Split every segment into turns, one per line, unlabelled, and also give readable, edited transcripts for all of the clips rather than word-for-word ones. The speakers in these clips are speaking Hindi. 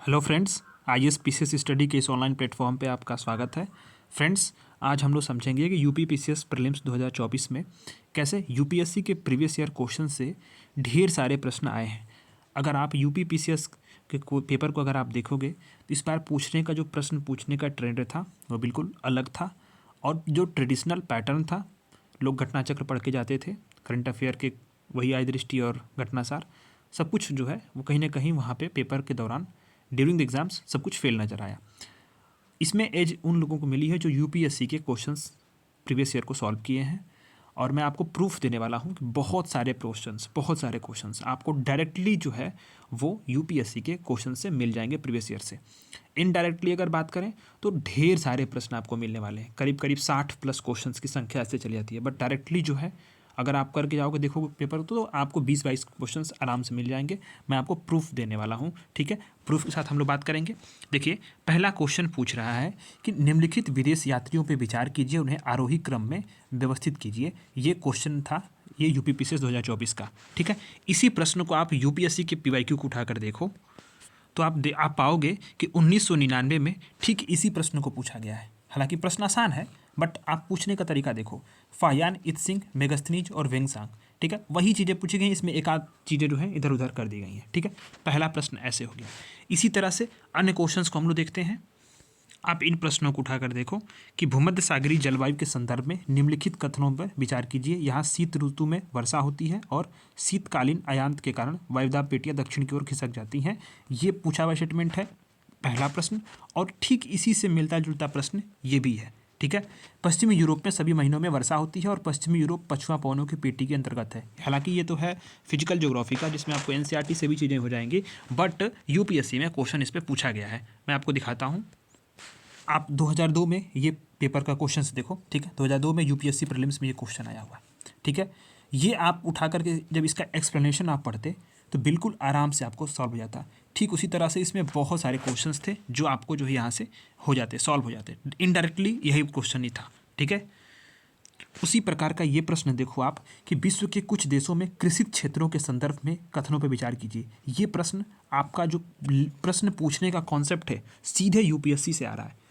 Hello friends, IAS PCS study के इस ऑनलाइन प्लेटफॉर्म पे आपका स्वागत है। फ्रेंड्स, आज हम लोग समझेंगे कि यूपी पीसीएस प्रीलिम्स 2024 में कैसे यूपीएससी के प्रीवियस ईयर क्वेश्चन से ढेर सारे प्रश्न आए हैं। अगर आप यूपी पीसीएस के पेपर को अगर आप देखोगे तो इस बार पूछने का जो प्रश्न पूछने का ट्रेंड था वो बिल्कुल अलग था। और जो ट्रेडिशनल पैटर्न था, लोग घटनाचक्र पढ़ के जाते थे, करंट अफेयर के वही आय दृष्टि और घटनासार सब कुछ जो है वो कहीं ना कहीं वहाँ पे पेपर के दौरान ड्यूरिंग द एग्जाम्स सब कुछ फेल नज़र आया। इसमें एज उन लोगों को मिली है जो यूपीएससी के क्वेश्चंस प्रीवियस ईयर को सॉल्व किए हैं। और मैं आपको प्रूफ देने वाला हूँ कि बहुत सारे क्वेश्चंस आपको डायरेक्टली जो है वो यूपीएससी के क्वेश्चन से मिल जाएंगे प्रीवियस ईयर से। इनडायरेक्टली अगर बात करें तो ढेर सारे प्रश्न आपको मिलने वाले हैं, करीब करीब 60+ क्वेश्चंस की संख्या ऐसे चली जाती है। बट डायरेक्टली जो है अगर आप करके जाओगे देखोगे पेपर तो आपको 20-22 क्वेश्चंस आराम से मिल जाएंगे। मैं आपको प्रूफ देने वाला हूँ, ठीक है। प्रूफ के साथ हम लोग बात करेंगे। देखिए, पहला क्वेश्चन पूछ रहा है कि निम्नलिखित विदेश यात्रियों पर विचार कीजिए, उन्हें आरोही क्रम में व्यवस्थित कीजिए। ये क्वेश्चन था, ये यूपी पीसीएस 2024 का, ठीक है। इसी प्रश्न को आप यूपीएससी के पीवाईक्यू को उठाकर देखो तो आप पाओगे कि 1999 में ठीक इसी प्रश्न को पूछा गया है। हालांकि प्रश्न आसान है बट आप पूछने का तरीका देखो। फायान, इत्सिंग, मेगस्थनीज और वेंगसांग, ठीक है, वही चीज़ें पूछी गई, इसमें एक आध चीज़ें जो है इधर उधर कर दी गई हैं, ठीक है। पहला प्रश्न ऐसे हो गया। इसी तरह से अन्य क्वेश्चंस को हम लोग देखते हैं। आप इन प्रश्नों को उठाकर देखो कि भूमध्य सागरीय जलवायु के संदर्भ में निम्नलिखित कथनों पर विचार कीजिए। यहाँ शीत ऋतु में वर्षा होती है और शीतकालीन अयांत के कारण वायुदाब पेटियाँ दक्षिण की ओर खिसक जाती हैं। ये पूछा हुआ स्टेटमेंट है, पहला प्रश्न। और ठीक इसी से मिलता जुलता प्रश्न ये भी है, ठीक है। पश्चिमी यूरोप में सभी महीनों में वर्षा होती है और पश्चिमी यूरोप पछुआ पवनों की पेटी के अंतर्गत है। हालांकि ये तो है फिजिकल ज्योग्राफी का, जिसमें आपको एनसीईआरटी से भी चीज़ें हो जाएंगी, बट यूपीएससी में क्वेश्चन इस पर पूछा गया है। मैं आपको दिखाता हूँ। आप 2002 में ये पेपर का क्वेश्चन देखो, ठीक है। 2002 में यूपीएससी प्रीलिम्स में ये क्वेश्चन आया हुआ है, ठीक है। ये आप उठा करके जब इसका एक्सप्लेनेशन आप पढ़ते तो बिल्कुल आराम से आपको सॉल्व हो जाता। ठीक उसी तरह से इसमें बहुत सारे क्वेश्चंस थे जो आपको जो है यहाँ से हो जाते, सॉल्व हो जाते। इनडायरेक्टली यही क्वेश्चन ही था, ठीक है। उसी प्रकार का ये प्रश्न देखो आप कि विश्व के कुछ देशों में कृषि क्षेत्रों के संदर्भ में कथनों पर विचार कीजिए। ये प्रश्न आपका जो प्रश्न पूछने का कॉन्सेप्ट है सीधे यूपीएससी से आ रहा है।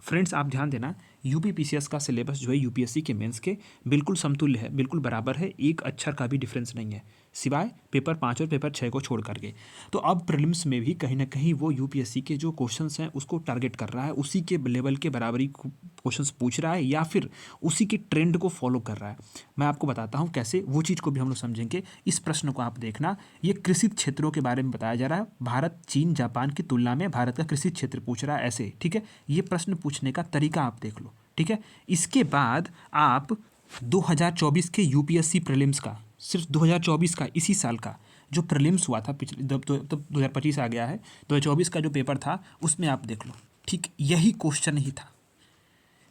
फ्रेंड्स, आप ध्यान देना, यूपी पीसीएस का सिलेबस जो है यूपीएससी के मेंस के बिल्कुल समतुल्य है, बिल्कुल बराबर है, एक अक्षर का भी डिफरेंस नहीं है, सिवाय पेपर 5 और पेपर 6 को छोड़ करके। तो अब प्रीलिम्स में भी कहीं ना कहीं वो यूपीएससी के जो क्वेश्चंस हैं उसको टारगेट कर रहा है, उसी के लेवल के बराबरी क्वेश्चंस पूछ रहा है या फिर उसी के ट्रेंड को फॉलो कर रहा है। मैं आपको बताता हूँ कैसे, वो चीज़ को भी हम लोग समझेंगे। इस प्रश्न को आप देखना, ये कृषि क्षेत्रों के बारे में बताया जा रहा है। भारत, चीन, जापान की तुलना में भारत का कृषि क्षेत्र पूछ रहा है ऐसे, ठीक है। ये प्रश्न पूछने का तरीका आप देख लो, ठीक है। इसके बाद आप 2024 के यूपीएससी प्रीलिम्स का, सिर्फ 2024 का, इसी साल का जो प्रीलिम्स हुआ था, पिछले तब 2025 आ गया है, 2024 का जो पेपर था उसमें आप देख लो, ठीक यही क्वेश्चन ही था।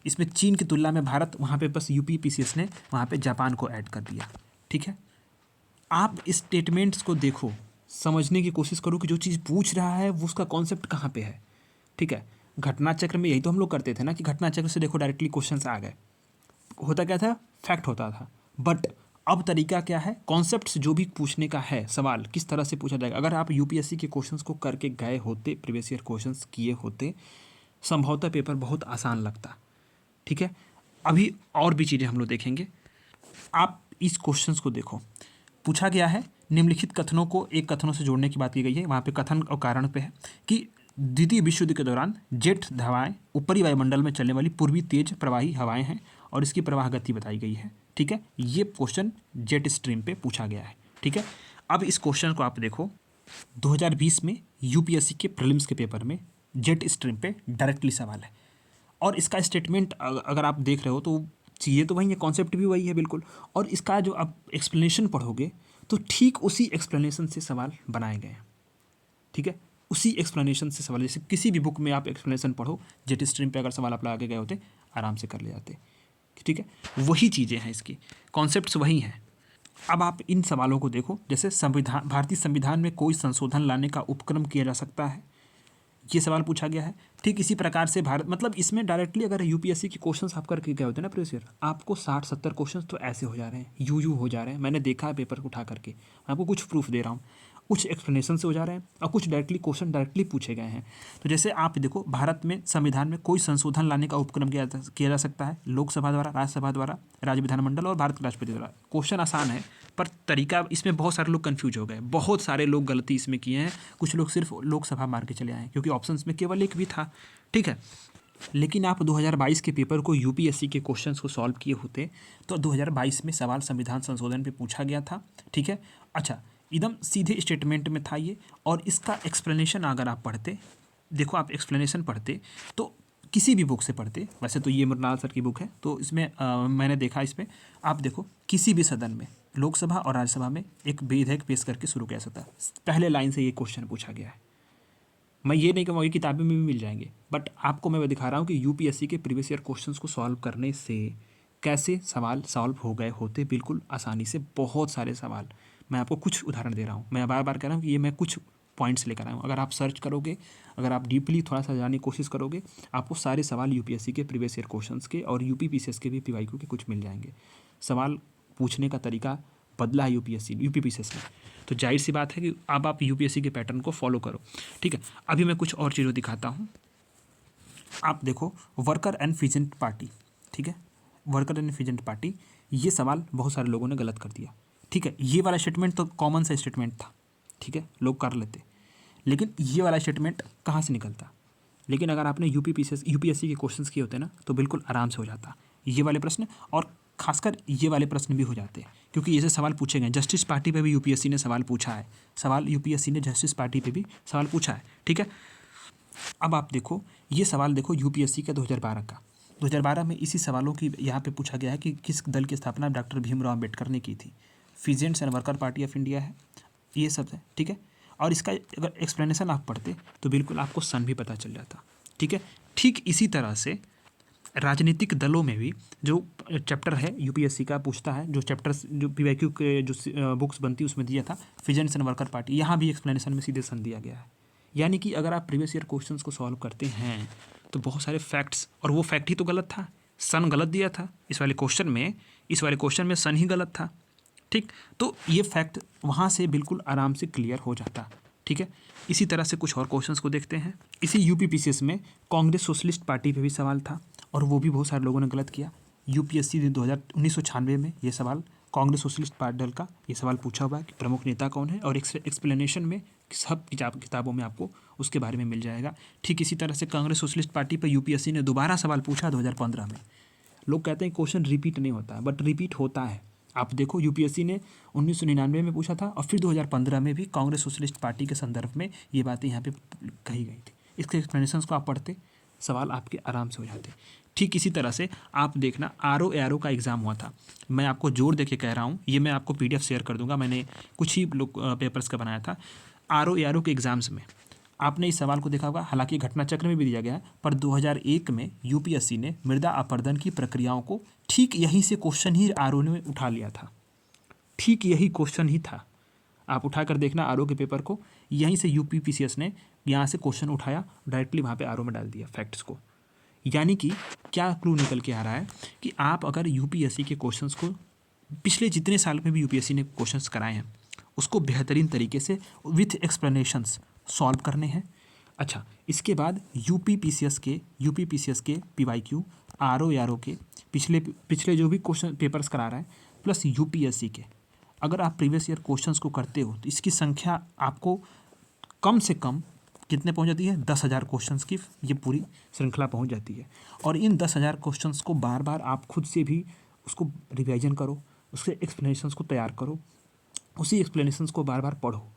इसमें चीन की तुलना में भारत, वहाँ पे बस यूपी पीसीएस ने वहाँ पे जापान को ऐड कर दिया, ठीक है। आप इस स्टेटमेंट्स को देखो, समझने की कोशिश करो कि जो चीज़ पूछ रहा है वो उसका कॉन्सेप्ट कहाँ पे है, ठीक है। घटना चक्र में यही तो हम लोग करते थे ना कि घटना चक्र से देखो डायरेक्टली क्वेश्चंस आ गए। होता क्या था, फैक्ट होता था। बट अब तरीका क्या है, कॉन्सेप्ट्स जो भी पूछने का है, सवाल किस तरह से पूछा जाएगा। अगर आप यूपीएससी के क्वेश्चंस को करके गए होते, प्रीवियस ईयर क्वेश्चंस किए होते, संभवतः पेपर बहुत आसान लगता, ठीक है। अभी और भी चीज़ें हम लोग देखेंगे। आप इस क्वेश्चंस को देखो, पूछा गया है निम्नलिखित कथनों को एक कथनों से जोड़ने की बात की गई है। वहाँ पे कथन और कारण पे है कि द्वितीय विश्व युद्ध के दौरान जेट हवाएं ऊपरी वायुमंडल में चलने वाली पूर्वी तेज प्रवाही हवाएं हैं और इसकी प्रवाह गति बताई गई है, ठीक है। ये क्वेश्चन जेट स्ट्रीम पे पूछा गया है, ठीक है। अब इस क्वेश्चन को आप देखो, 2020 में यूपीएससी के प्रीलिम्स के पेपर में जेट स्ट्रीम पे डायरेक्टली सवाल है। और इसका स्टेटमेंट अगर आप देख रहे हो तो चीज़ें तो वही है, कॉन्सेप्ट भी वही है बिल्कुल। और इसका जो आप एक्सप्लेनेशन पढ़ोगे तो ठीक उसी एक्सप्लेनेशन से सवाल बनाए गए हैं, ठीक है। उसी एक्सप्लेनेशन से सवाल, जैसे किसी भी बुक में आप एक्सप्लेनेशन पढ़ो, जेट स्ट्रीम पे अगर सवाल आप लगा के गए होते आराम से कर ले जाते, ठीक है। वही चीज़ें हैं, इसकी कॉन्सेप्ट्स वही हैं। अब आप इन सवालों को देखो, जैसे संविधान, भारतीय संविधान में कोई संशोधन लाने का उपक्रम किया जा सकता है, ये सवाल पूछा गया है। ठीक इसी प्रकार से भारत, मतलब इसमें डायरेक्टली अगर यूपीएससी के क्वेश्चंस आप करके गए होते हैं ना प्रीवियस ईयर, आपको 60-70 क्वेश्चंस तो ऐसे हो जा रहे हैं, यू हो जा रहे हैं। मैंने देखा है पेपर को उठा करके, मैं आपको कुछ प्रूफ दे रहा हूँ। कुछ एक्सप्लेनेशन से हो जा रहे हैं और कुछ डायरेक्टली क्वेश्चन डायरेक्टली पूछे गए हैं। तो जैसे आप देखो, भारत में संविधान में कोई संशोधन लाने का उपक्रम किया जा सकता है लोकसभा द्वारा, राज्यसभा द्वारा, राज्य विधानमंडल और भारत के राष्ट्रपति द्वारा। क्वेश्चन आसान है पर तरीका, इसमें बहुत सारे लोग कन्फ्यूज हो गए, बहुत सारे लोग गलती इसमें किए हैं। कुछ लोग सिर्फ लोकसभा मार के चले आए क्योंकि ऑप्शंस में केवल एक भी था, ठीक है। लेकिन आप 2022 के पेपर को यूपीएससी के क्वेश्चंस को सॉल्व किए होते तो 2022 में सवाल संविधान संशोधन पे पूछा गया था, ठीक है। अच्छा, एकदम सीधे स्टेटमेंट में था ये, और इसका एक्सप्लेनेशन अगर आप पढ़ते, देखो आप एक्सप्लेनेशन पढ़ते तो किसी भी बुक से पढ़ते, वैसे तो ये मृणाल सर की बुक है तो इसमें मैंने देखा, इस पर आप देखो किसी भी सदन में, लोकसभा और राज्यसभा में एक विधेयक पेश करके शुरू किया सकता है, पहले लाइन से ये क्वेश्चन पूछा गया है। मैं ये नहीं कहूँगा, ये किताबें में भी मिल जाएंगे, बट आपको मैं दिखा रहा हूँ कि यूपीएससी के प्रीवियस ईयर क्वेश्चंस को सॉल्व करने से कैसे सवाल सॉल्व हो गए होते बिल्कुल आसानी से, बहुत सारे सवाल। मैं आपको कुछ उदाहरण दे रहा हूँ, मैं बार बार कह रहा हूँ कि ये मैं कुछ पॉइंट्स लेकर आया हूँ। अगर आप सर्च करोगे, अगर आप डीपली थोड़ा सा जानने की कोशिश करोगे, आपको सारे सवाल यूपीएससी के प्रीवियस ईयर क्वेश्चंस के और यूपीपीसीएस के भी पीवाईक्यू के कुछ मिल जाएंगे। सवाल पूछने का तरीका बदला है यूपीपीसीएस में, तो जाहिर सी बात है कि अब आप यूपीएससी के पैटर्न को फॉलो करो, ठीक है। अभी मैं कुछ और चीज़ों दिखाता हूँ। आप देखो वर्कर एंड फिजेंट पार्टी, ठीक है, वर्कर एंड फिजेंट पार्टी, ये सवाल बहुत सारे लोगों ने गलत कर दिया, ठीक है। ये वाला स्टेटमेंट तो कॉमन सा स्टेटमेंट था, ठीक है, लोग कर लेते, लेकिन ये वाला स्टेटमेंट कहाँ से निकलता। लेकिन अगर आपने यूपीएससी के क्वेश्चंस किए होते ना तो बिल्कुल आराम से हो जाता ये वाले प्रश्न, और खासकर ये वाले प्रश्न भी हो जाते हैं क्योंकि ऐसे सवाल पूछे गए। जस्टिस पार्टी पे भी यूपीएससी ने सवाल पूछा है, यूपीएससी ने जस्टिस पार्टी पे भी सवाल पूछा है, ठीक है। अब आप देखो ये सवाल, देखो यूपीएससी का 2012 का, 2012 में इसी सवालों की यहाँ पे पूछा गया है कि किस दल की स्थापना डॉक्टर भीमराव अम्बेडकर ने की थी। Peasants and worker party of India है, ये सब है, ठीक है। और इसका अगर एक्सप्लेनेशन आप पढ़ते तो बिल्कुल आपको सन भी पता चल जाता, ठीक है। ठीक इसी तरह से राजनीतिक दलों में भी जो चैप्टर है यूपीएससी का पूछता है, जो चैप्टर्स जो पीवाईक्यू के जो बुक्स बनती है उसमें दिया था, फिजेंट्स एंड वर्कर पार्टी, यहाँ भी एक्सप्लेनेशन में सीधे सन दिया गया है। यानी कि अगर आप प्रीवियस ईयर क्वेश्चंस को सॉल्व करते हैं तो बहुत सारे फैक्ट्स, और वो फैक्ट ही तो गलत था, सन गलत दिया था इस वाले क्वेश्चन में सन ही गलत था, ठीक। तो ये फैक्ट वहाँ से बिल्कुल आराम से क्लियर हो जाता, ठीक है। इसी तरह से कुछ और क्वेश्चंस को देखते हैं। इसी यूपीपीसीएस में कांग्रेस सोशलिस्ट पार्टी पे भी सवाल था और वो भी बहुत सारे लोगों ने गलत किया। यूपीएससी ने 1996 में ये सवाल, कांग्रेस सोशलिस्ट पार्टी दल का ये सवाल पूछा हुआ है कि प्रमुख नेता कौन है, और एक्सप्लेनेशन में सब किताबों में आपको उसके बारे में मिल जाएगा। ठीक इसी तरह से कांग्रेस सोशलिस्ट पार्टी पर यूपीएससी ने दोबारा सवाल पूछा 2015 में। लोग कहते हैं क्वेश्चन रिपीट नहीं होता है, बट रिपीट होता है। आप देखो यूपीएससी ने 1999 में पूछा था और फिर 2015 में भी कांग्रेस सोशलिस्ट पार्टी के संदर्भ में ये बातें यहाँ पे कही गई थी। इसके एक्सप्लेनेशंस को आप पढ़ते, सवाल आपके आराम से हो जाते। ठीक इसी तरह से आप देखना आरओ का एग्ज़ाम हुआ था, मैं आपको जोड़ दे के कह रहा हूँ, ये मैं आपको पीडीएफ शेयर कर दूंगा, मैंने कुछ ही पेपर्स का बनाया था। आरओ के एग्ज़ाम्स में आपने इस सवाल को देखा होगा, हालांकि घटना चक्र में भी दिया गया है, पर 2001 में यूपीएससी ने मृदा अपरदन की प्रक्रियाओं को ठीक यहीं से क्वेश्चन ही आरओ ने उठा लिया था। ठीक यही क्वेश्चन ही था, आप उठा कर देखना आरओ के पेपर को, यहीं से यूपीपीसीएस ने यहाँ से क्वेश्चन उठाया, डायरेक्टली वहाँ पे आरओ में डाल दिया फैक्ट्स को। यानी कि क्या क्लू निकल के आ रहा है कि आप अगर यूपीएससी के क्वेश्चंस को पिछले जितने साल में भी यूपीएससी ने क्वेश्चंस कराए हैं उसको बेहतरीन तरीके से विथ एक्सप्लेनेशंस सॉल्व करने हैं। अच्छा, इसके बाद यूपीपीसीएस के पीवाईक्यू, आरओ के पिछले जो भी क्वेश्चन पेपर्स करा रहा है, प्लस यूपीएससी के, अगर आप प्रीवियस ईयर क्वेश्चंस को करते हो तो इसकी संख्या आपको कम से कम कितने पहुंच जाती है, 10,000 क्वेश्चंस की ये पूरी श्रृंखला पहुंच जाती है। और इन 10,000 क्वेश्चंस को बार बार आप खुद से भी उसको रिवाइजन करो, उसके एक्सप्लेनेशंस को तैयार करो, उसी एक्सप्लेनेशंस को बार बार पढ़ो।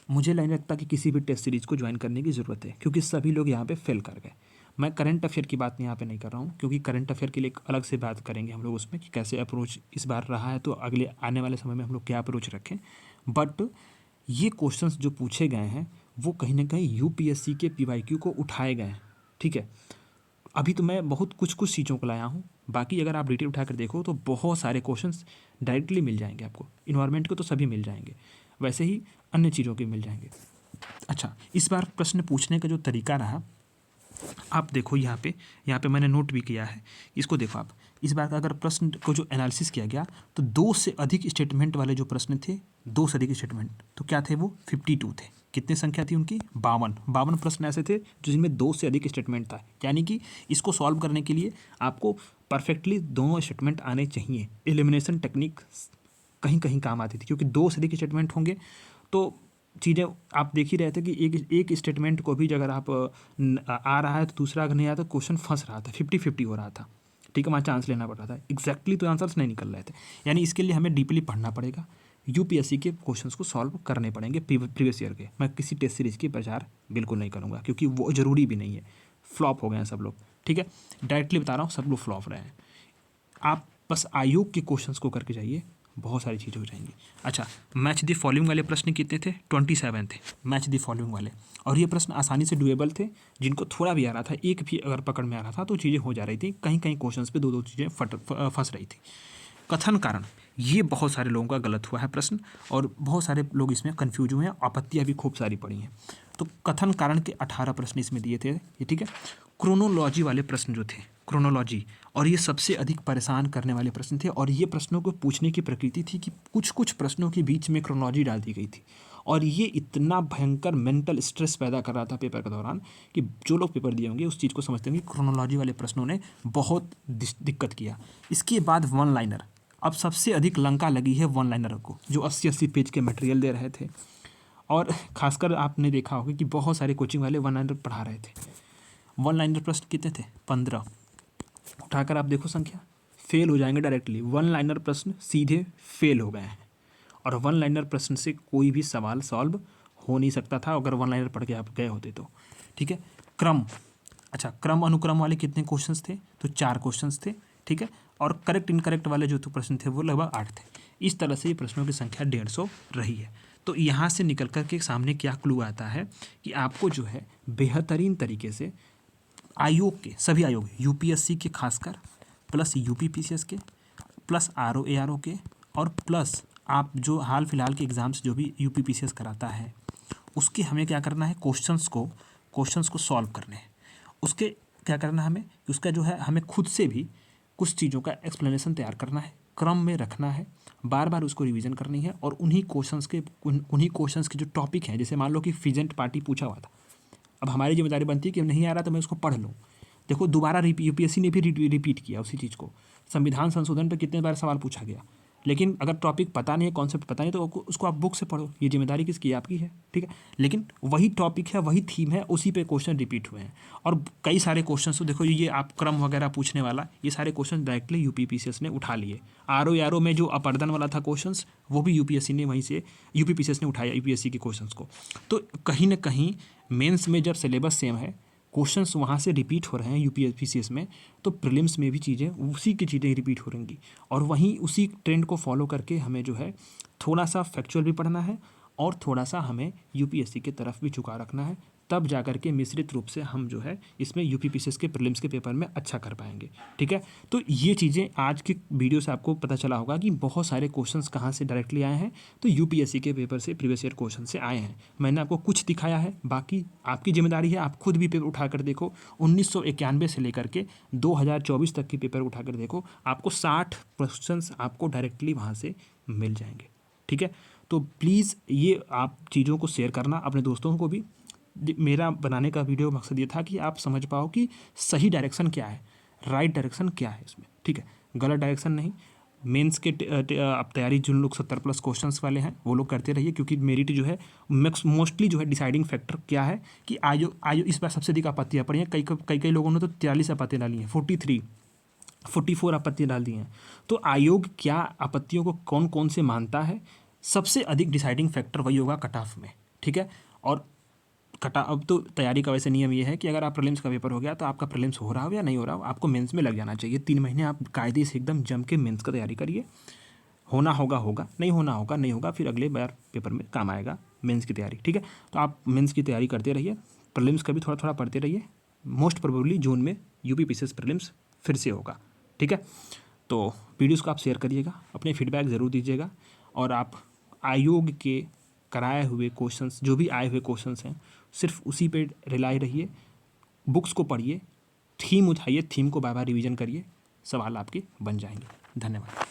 मुझे नहीं लगता कि किसी भी टेस्ट सीरीज़ को ज्वाइन करने की ज़रूरत है, क्योंकि सभी लोग यहाँ पे फेल कर गए। मैं करंट अफेयर की बात यहाँ पे नहीं कर रहा हूँ, क्योंकि करंट अफेयर के लिए एक अलग से बात करेंगे हम लोग उसमें कि कैसे अप्रोच इस बार रहा है, तो अगले आने वाले समय में हम लोग क्या अप्रोच रखें। बट ये क्वेश्चंस जो पूछे गए हैं वो कहीं ना कहीं यूपीएससी के पीवाईक्यू को उठाए गए हैं, ठीक है। अभी तो मैं बहुत कुछ चीज़ों को लाया हूँ, बाकी अगर आप डिटेल उठाकर देखो तो बहुत सारे क्वेश्चंस डायरेक्टली मिल जाएंगे आपको। इन्वायरमेंट के तो सभी मिल जाएंगे, वैसे ही अन्य चीज़ों के मिल जाएंगे। अच्छा, इस बार प्रश्न पूछने का जो तरीका रहा, आप देखो यहाँ पे मैंने नोट भी किया है, इसको देखो आप। इस बार का अगर प्रश्न को जो एनालिसिस किया गया तो 2 से अधिक स्टेटमेंट वाले जो प्रश्न थे 2 से अधिक स्टेटमेंट, तो क्या थे वो 52 थे। कितनी संख्या थी उनकी 52 प्रश्न ऐसे थे जो जिनमें 2 से अधिक स्टेटमेंट था। यानी कि इसको सॉल्व करने के लिए आपको परफेक्टली दोनों स्टेटमेंट आने चाहिए। एलिमिनेशन टेक्निक कहीं कहीं काम आती थी, क्योंकि 2 से अधिक स्टेटमेंट होंगे तो चीज़ें आप देख ही रहे थे कि एक स्टेटमेंट को भी अगर आप आ रहा है तो दूसरा अगर नहीं आया तो क्वेश्चन फंस रहा था, 50-50 हो रहा था। ठीक है, वहाँ चांस लेना पड़ रहा था, एग्जैक्टली तो आंसर्स नहीं निकल रहे थे। यानी इसके लिए हमें डीपली पढ़ना पड़ेगा, यूपीएससी के क्वेश्चंस को सॉल्व करने पड़ेंगे प्रीवियस ईयर के। मैं किसी टेस्ट सीरीज की प्रचार बिल्कुल नहीं करूँगा, क्योंकि वो ज़रूरी भी नहीं है। फ्लॉप हो गए हैं सब लोग, ठीक है, डायरेक्टली बता रहा हूँ, सब लोग फ्लॉप रहे हैं। आप बस आयोग के क्वेश्चंस को करके जाइए, बहुत सारी चीज़ें हो जाएंगी। अच्छा, मैच द फॉलोइंग वाले प्रश्न कितने थे? 27 थे मैच द फॉलोइंग वाले, और ये प्रश्न आसानी से डुएबल थे। जिनको थोड़ा भी आ रहा था, एक भी अगर पकड़ में आ रहा था तो चीज़ें हो जा रही थी। कहीं कहीं क्वेश्चंस पे 2-2 चीज़ें फंस रही थी। कथन कारण, ये बहुत सारे लोगों का गलत हुआ है प्रश्न, और बहुत सारे लोग इसमें कन्फ्यूज हुए हैं, आपत्तियाँ भी खूब सारी पड़ी हैं। तो कथन कारण के 18 प्रश्न इसमें दिए थे, ये ठीक है। क्रोनोलॉजी वाले प्रश्न जो थे, क्रोनोलॉजी, और ये सबसे अधिक परेशान करने वाले प्रश्न थे। और ये प्रश्नों को पूछने की प्रकृति थी कि कुछ कुछ प्रश्नों के बीच में क्रोनोलॉजी डाल दी गई थी, और ये इतना भयंकर मेंटल स्ट्रेस पैदा कर रहा था पेपर के दौरान कि जो लोग पेपर दिए होंगे उस चीज़ को समझते होंगे। क्रोनोलॉजी वाले प्रश्नों ने बहुत दिक्कत किया। इसके बाद वन लाइनर, अब सबसे अधिक लंका लगी है वन लाइनर को, जो 80-80 पेज के मटेरियल दे रहे थे। और खासकर आपने देखा होगा कि बहुत सारे कोचिंग वाले वन लाइनर पढ़ा रहे थे। वन लाइनर प्रश्न कितने थे? 15। उठाकर आप देखो संख्या, फेल हो जाएंगे डायरेक्टली। वन लाइनर प्रश्न सीधे फेल हो गए हैं, और वन लाइनर प्रश्न से कोई भी सवाल सॉल्व हो नहीं सकता था अगर वन लाइनर पढ़ के आप गए होते तो, ठीक है। क्रम, अच्छा, क्रम अनुक्रम वाले कितने क्वेश्चंस थे? तो 4 क्वेश्चंस थे, ठीक है। और करेक्ट इनकरेक्ट वाले जो तो प्रश्न थे वो लगभग 8 थे। इस तरह से ये प्रश्नों की संख्या 150 रही है। तो यहाँ से निकल कर के सामने क्या क्लू आता है कि आपको जो है बेहतरीन तरीके से आयोग के, सभी आयोग, यूपीएससी के खासकर, प्लस यूपीपीसीएस के, प्लस आरओ एआरओ के, और प्लस आप जो हाल फिलहाल के एग्ज़ाम्स जो भी यूपीपीसीएस कराता है उसके हमें क्या करना है, क्वेश्चंस को सॉल्व करने हैं। उसके क्या करना है हमें, उसका जो है हमें खुद से भी कुछ चीज़ों का एक्सप्लेनेशन तैयार करना है, क्रम में रखना है, बार बार उसको रिवीजन करनी है, और उन्हीं क्वेश्चंस के जो टॉपिक हैं, जैसे मान लो कि फिजेंट पार्टी पूछा हुआ था, अब हमारी जिम्मेदारी बनती है कि नहीं आ रहा तो मैं उसको पढ़ लूँ। देखो दोबारा यूपीएससी ने भी रिपीट किया उसी चीज़ को। संविधान संशोधन पर कितने बार सवाल पूछा गया, लेकिन अगर टॉपिक पता नहीं है, कॉन्सेप्ट पता नहीं, तो उसको आप बुक से पढ़ो। ये जिम्मेदारी किसकी है? आपकी है, ठीक है। लेकिन वही टॉपिक है, वही थीम है, उसी पे क्वेश्चन रिपीट हुए हैं। और कई सारे क्वेश्चन तो देखो, ये आप क्रम वगैरह पूछने वाला, ये सारे क्वेश्चन डायरेक्टली यूपीपीसीएस ने उठा लिए। आरओ में जो अपर्दन वाला था क्वेश्चन, वो भी यूपीएससी ने वहीं से, यूपीपीसीएस ने उठाया यूपीएससी के क्वेश्चन को। तो कहीं ना कहीं मेंस में जब सिलेबस सेम है, क्वेश्चंस वहाँ से रिपीट हो रहे हैं यूपीएससी में, तो प्रीलिम्स में भी चीज़ें उसी की चीज़ें रिपीट हो रहेंगी। और वहीं उसी ट्रेंड को फॉलो करके हमें जो है थोड़ा सा फैक्चुअल भी पढ़ना है, और थोड़ा सा हमें यूपीएससी के तरफ भी झुका रखना है, तब जा कर के मिश्रित रूप से हम जो है इसमें यूपीपीसीएस के प्रीलिम्स के पेपर में अच्छा कर पाएंगे, ठीक है। तो ये चीज़ें आज की वीडियो से आपको पता चला होगा कि बहुत सारे क्वेश्चंस कहाँ से डायरेक्टली आए हैं, तो यूपीएससी के पेपर से, प्रीवियस ईयर क्वेश्चन से आए हैं। मैंने आपको कुछ दिखाया है, बाकी आपकी जिम्मेदारी है, आप खुद भी पेपर उठा कर देखो। 1991 से लेकर के 2024 तक की पेपर उठा कर देखो, आपको 60 क्वेश्चन आपको डायरेक्टली वहाँ से मिल जाएंगे, ठीक है। तो प्लीज़ ये आप चीज़ों को शेयर करना अपने दोस्तों को भी। मेरा बनाने का वीडियो मकसद ये था कि आप समझ पाओ कि सही डायरेक्शन क्या है, राइट डायरेक्शन क्या है इसमें, ठीक है, गलत डायरेक्शन नहीं। मेंस के आप तैयारी जो लोग 70+ क्वेश्चंस वाले हैं वो लोग करते रहिए, क्योंकि मेरिट जो है मोस्टली जो है डिसाइडिंग फैक्टर क्या है कि आयोग इस बार सबसे अधिक आपत्तियाँ पड़ी हैं। कई लोगों ने तो 43 आपत्तियाँ डाली हैं, 44 आपत्तियाँ डाल दी हैं। तो आयोग क्या आपत्तियों को कौन कौन से मानता है, सबसे अधिक डिसाइडिंग फैक्टर वही होगा कट ऑफ में, ठीक है। और अब तो तैयारी का वैसे नियम ये है कि अगर आप प्रीलिम्स का पेपर हो गया तो आपका प्रीलिम्स हो रहा हो या नहीं हो रहा हो, आपको मेंस में लग जाना चाहिए। 3 महीने आप कायदे से एकदम जम के मेंस का तैयारी करिए। होना होगा होगा, नहीं होना होगा नहीं होगा, फिर अगले बार पेपर में काम आएगा मेंस की तैयारी, ठीक है। तो आप मेंस की तैयारी करते रहिए, प्रीलिम्स का भी थोड़ा थोड़ा पढ़ते रहिए। मोस्ट प्रोबेबली जून में यूपीपीसीएस प्रीलिम्स फिर से होगा, ठीक है। तो वीडियोज़ को आप शेयर करिएगा, अपने फीडबैक ज़रूर दीजिएगा, और आप आयोग के कराए हुए क्वेश्चंस, जो भी आए हुए क्वेश्चंस हैं, सिर्फ उसी पे रिलाई रहिए। बुक्स को पढ़िए, थीम उठाइए, थीम को बार बार रिवीजन करिए, सवाल आपके बन जाएंगे। धन्यवाद।